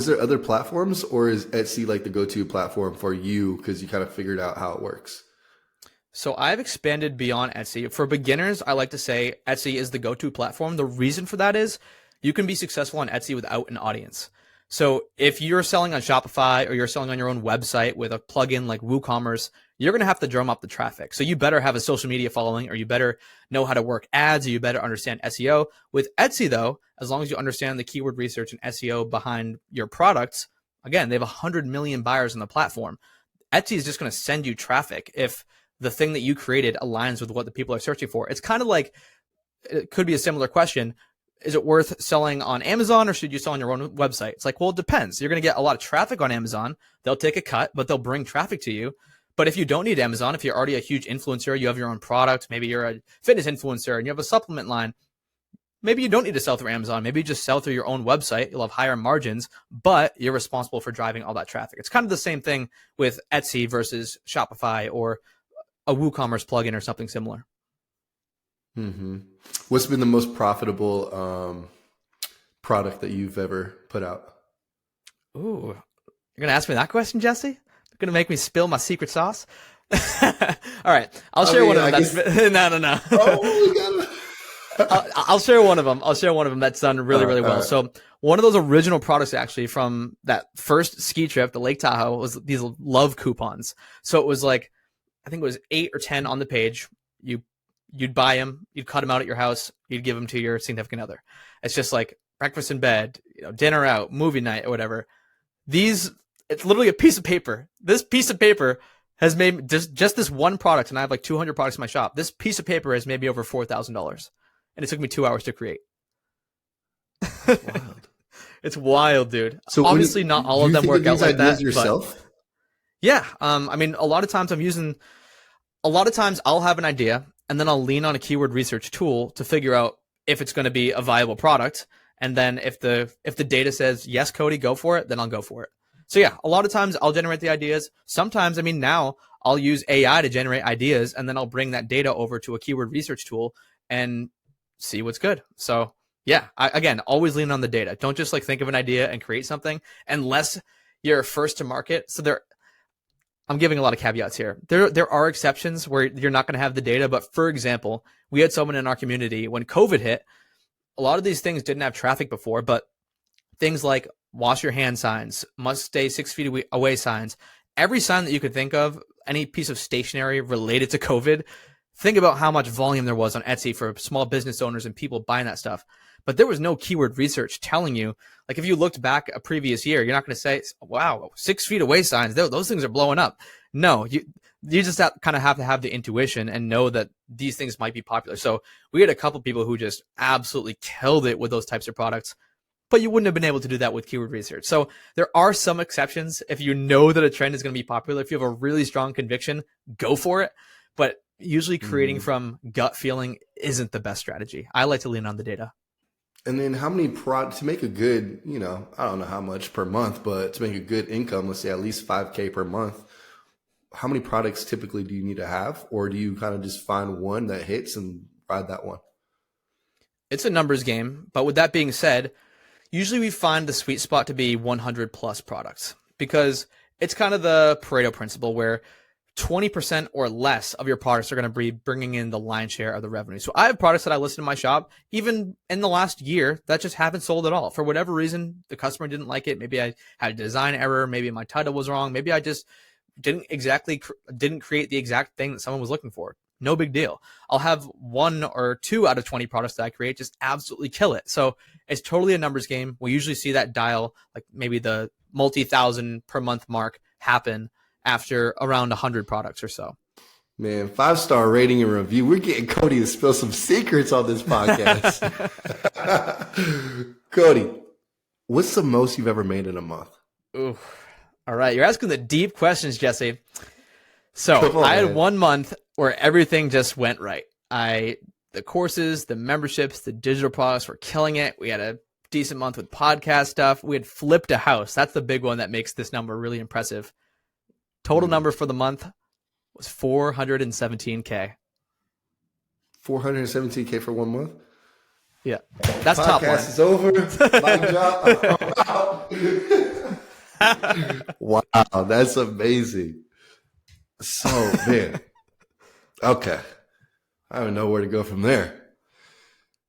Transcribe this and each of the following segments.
is there other platforms, or is Etsy like the go-to platform for you because you kind of figured out how it works? So I've expanded beyond Etsy. For beginners, I like to say Etsy is the go-to platform. The reason for that is you can be successful on Etsy without an audience. So if you're selling on Shopify or you're selling on your own website with a plugin like WooCommerce, you're going to have to drum up the traffic. So you better have a social media following, or you better know how to work ads, or you better understand SEO. With Etsy, though, as long as you understand the keyword research and SEO behind your products, again, they have 100 million buyers on the platform. Etsy is just going to send you traffic if the thing that you created aligns with what the people are searching for. It's kind of like, it could be a similar question. Is it worth selling on Amazon, or should you sell on your own website? It's like, well, it depends. You're going to get a lot of traffic on Amazon. They'll take a cut, but they'll bring traffic to you. But if you don't need Amazon, if you're already a huge influencer, you have your own product, maybe you're a fitness influencer and you have a supplement line, maybe you don't need to sell through Amazon. Maybe you just sell through your own website. You'll have higher margins, but you're responsible for driving all that traffic. It's kind of the same thing with Etsy versus Shopify or a WooCommerce plugin or something similar. Mm-hmm. What's been the most profitable product that you've ever put out? Ooh, you're going to ask me that question, Jesse? You're going to make me spill my secret sauce? All right. I'll share one of them. No. Oh, I'll share one of them. That's done really, really well. Right. So one of those original products actually from that first ski trip, the Lake Tahoe, was these love coupons. So it was like, I think it was 8 or 10 on the page. You'd buy them, you'd cut them out at your house, you'd give them to your significant other. It's just like breakfast in bed, dinner out, movie night, or whatever. It's literally a piece of paper. This piece of paper has made just this one product, and I have like 200 products in my shop. This piece of paper has made me over $4,000, and it took me 2 hours to create. Wild. It's wild, dude. So obviously, not all of them work out like that. Yourself? But yeah, I mean, a lot of times I'll have an idea, and then I'll lean on a keyword research tool to figure out if it's going to be a viable product. And then if the data says, yes, Cody, go for it, then I'll go for it. So yeah, a lot of times I'll generate the ideas. Sometimes, I mean, now I'll use AI to generate ideas, and then I'll bring that data over to a keyword research tool and see what's good. So yeah, again, always lean on the data. Don't just like think of an idea and create something unless you're first to market. So I'm giving a lot of caveats here. There are exceptions where you're not going to have the data. But for example, we had someone in our community when COVID hit, a lot of these things didn't have traffic before, but things like wash your hand signs, must stay 6 feet away signs, every sign that you could think of, any piece of stationery related to COVID, think about how much volume there was on Etsy for small business owners and people buying that stuff. But there was no keyword research telling you, like if you looked back a previous year, you're not going to say, wow, 6 feet away signs, those things are blowing up. No, you just kind of have to have the intuition and know that these things might be popular. So we had a couple people who just absolutely killed it with those types of products, but you wouldn't have been able to do that with keyword research. So there are some exceptions. If you know that a trend is going to be popular, if you have a really strong conviction, go for it. But usually creating from gut feeling isn't the best strategy. I like to lean on the data. And then how many to make a good, I don't know how much per month, but to make a good income, let's say at least $5,000 per month, how many products typically do you need to have? Or do you kind of just find one that hits and ride that one? It's a numbers game. But with that being said, usually we find the sweet spot to be 100 plus products, because it's kind of the Pareto principle where 20% or less of your products are going to be bringing in the lion's share of the revenue. So I have products that I listed in my shop, even in the last year, that just haven't sold at all. For whatever reason, the customer didn't like it. Maybe I had a design error. Maybe my title was wrong. Maybe I just didn't create the exact thing that someone was looking for. No big deal. I'll have 1 or 2 out of 20 products that I create just absolutely kill it. So it's totally a numbers game. We usually see that dial, like maybe the multi-thousand per month mark, happen after around 100 products or so. Man, 5-star rating and review. We're getting Cody to spill some secrets on this podcast. Cody, what's the most you've ever made in a month? Ooh. All right. You're asking the deep questions, Jesse. So I had 1 month where everything just went right. The courses, the memberships, the digital products were killing it. We had a decent month with podcast stuff. We had flipped a house. That's the big one that makes this number really impressive. Total number for the month was $417K. $417K for 1 month? Yeah. That's top one. Podcast is over. Mic drop. Wow, that's amazing. So, man, okay. I don't know where to go from there.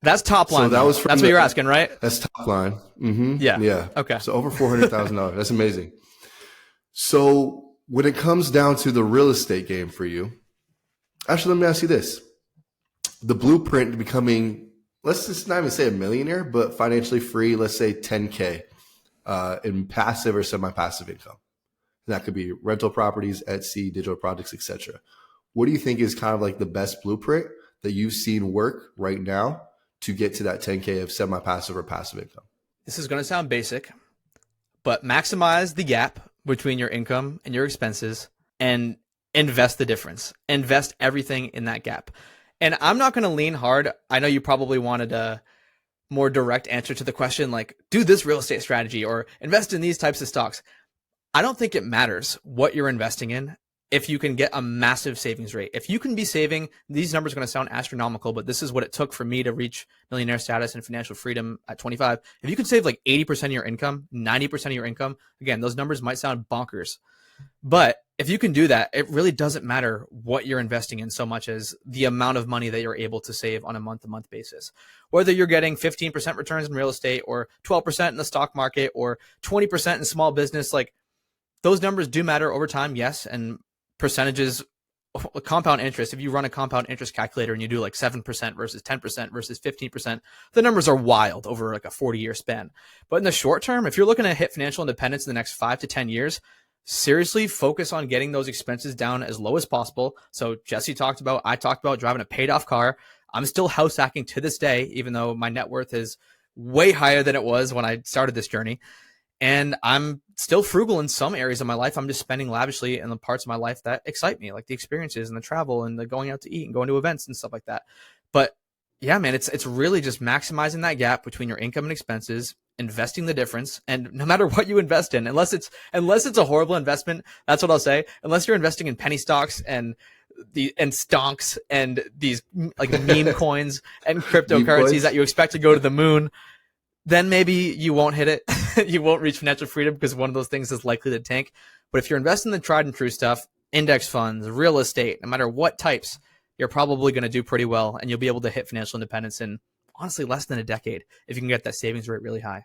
That's top So line, that though. was from That's what you're asking, right? that's top line. Yeah. Yeah. Okay. So over $400,000. That's amazing. So when it comes down to the real estate game for you, actually, let me ask you this. The blueprint to becoming, let's just not even say a millionaire, but financially free, let's say 10K in passive or semi-passive income. That could be rental properties, Etsy, digital projects, etc. What do you think is kind of like the best blueprint that you've seen work right now to get to that 10K of semi-passive or passive income? This is going to sound basic, but maximize the gap between your income and your expenses and invest the difference. Invest everything in that gap. And I'm not going to lean hard. I know you probably wanted a more direct answer to the question, like do this real estate strategy or invest in these types of stocks. I don't think it matters what you're investing in if you can get a massive savings rate. If you can be saving, these numbers are going to sound astronomical, but this is what it took for me to reach millionaire status and financial freedom at 25. If you can save like 80% of your income, 90% of your income, again, those numbers might sound bonkers. But if you can do that, it really doesn't matter what you're investing in so much as the amount of money that you're able to save on a month-to-month basis. Whether you're getting 15% returns in real estate or 12% in the stock market or 20% in small business, like those numbers do matter over time, yes, and percentages, compound interest, if you run a compound interest calculator and you do like 7% versus 10% versus 15%, the numbers are wild over like a 40-year span. But in the short term, if you're looking to hit financial independence in the next 5 to 10 years, seriously focus on getting those expenses down as low as possible. So Jesse talked about, I talked about driving a paid off car. I'm still house hacking to this day, even though my net worth is way higher than it was when I started this journey. And I'm still frugal in some areas of my life. I'm just spending lavishly in the parts of my life that excite me, like the experiences and the travel and the going out to eat and going to events and stuff like that. But yeah, man, it's really just maximizing that gap between your income and expenses, investing the difference. And no matter what you invest in, unless it's a horrible investment, that's what I'll say. Unless you're investing in penny stocks and stonks and these like meme coins and cryptocurrencies that you expect to go to the moon, then maybe you won't hit it. You won't reach financial freedom because one of those things is likely to tank. But if you're investing in the tried and true stuff, index funds, real estate, no matter what types, you're probably going to do pretty well and you'll be able to hit financial independence in honestly less than a decade if you can get that savings rate really high.